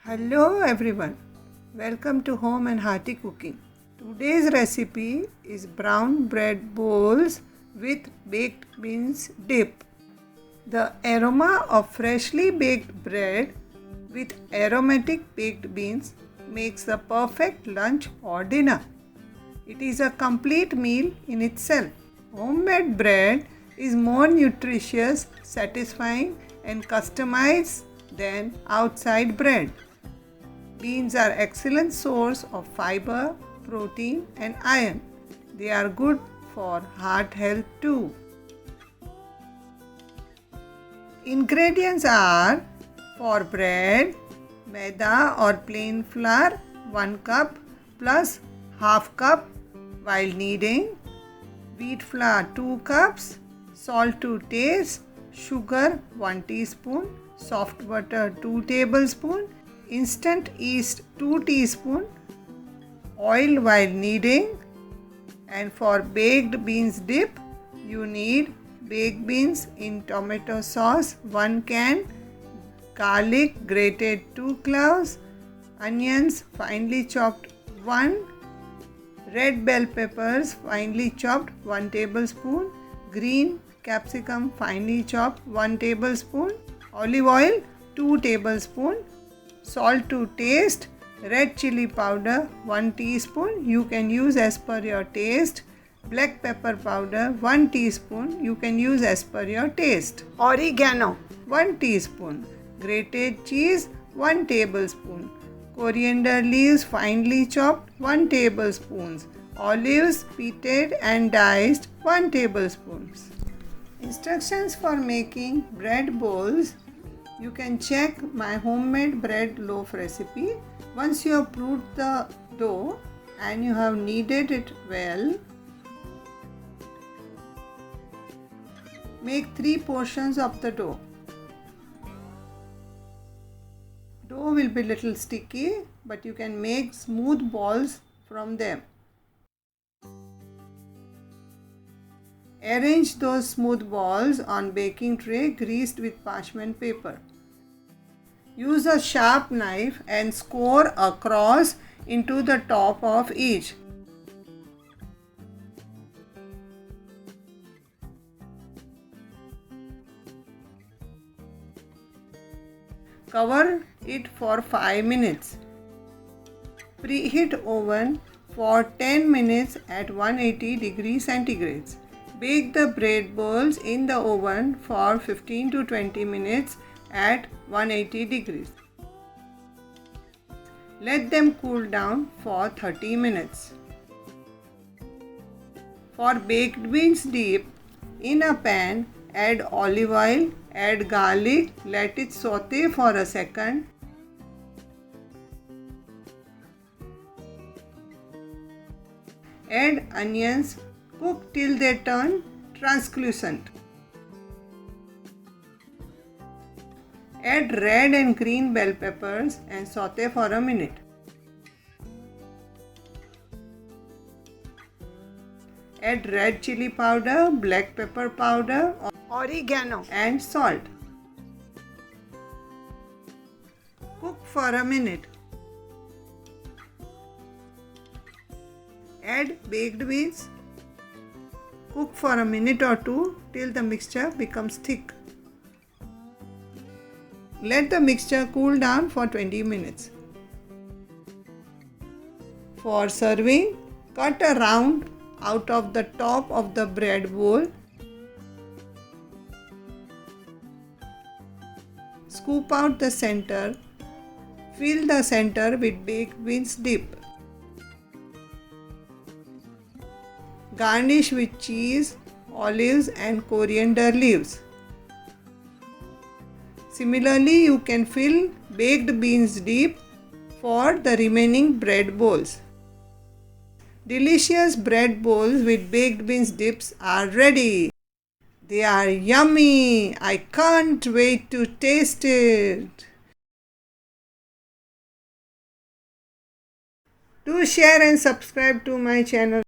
Hello everyone, welcome to Home and Hearty Cooking. Today's recipe is brown bread bowls with baked beans dip. The aroma of freshly baked bread with aromatic baked beans makes the perfect lunch or dinner. It is a complete meal in itself. Homemade bread is more nutritious, satisfying and customized than outside bread. Beans are excellent source of fiber, protein and iron. They are good for heart health too. Ingredients are for bread, maida or plain flour 1 cup plus half cup while kneading, wheat flour 2 cups, salt to taste, sugar 1 teaspoon, soft butter 2 tablespoons, instant yeast 2 teaspoons, oil while kneading. And for baked beans dip, you need baked beans in tomato sauce 1 can, garlic grated 2 cloves, onions finely chopped 1, red bell peppers finely chopped 1 tablespoon, green capsicum finely chopped 1 tablespoon, olive oil 2 tablespoons, salt to taste, red chili powder 1 teaspoon, you can use as per your taste, black pepper powder 1 teaspoon, you can use as per your taste, oregano 1 teaspoon, grated cheese 1 tablespoon, coriander leaves finely chopped 1 tablespoon, olives peeled and diced 1 tablespoon. Instructions for making bread bowls. You can check my homemade bread loaf recipe. Once you have brewed the dough and you have kneaded it well, make 3 portions of the dough. Dough will be little sticky, but you can make smooth balls from them. Arrange those smooth balls on baking tray greased with parchment paper. Use a sharp knife and score a cross into the top of each. Cover it for 5 minutes. Preheat oven for 10 minutes at 180 degrees centigrade. Bake the bread bowls in the oven for 15 to 20 minutes at 180 degrees. Let them cool down for 30 minutes. For baked beans dip, in a pan, add olive oil, add garlic, let it saute for a second. Add onions, cook till they turn translucent. Add red and green bell peppers and saute for a minute. Add red chili powder, black pepper powder, oregano and salt. Cook for a minute. Add baked beans. Cook for a minute or two till the mixture becomes thick. Let the mixture cool down for 20 minutes. For serving, cut a round out of the top of the bread bowl. Scoop out the center. Fill the center with baked beans dip. Garnish with cheese, olives and coriander leaves. Similarly, you can fill baked beans dip for the remaining bread bowls. Delicious bread bowls with baked beans dips are ready. They are yummy. I can't wait to taste it. Do share and subscribe to my channel.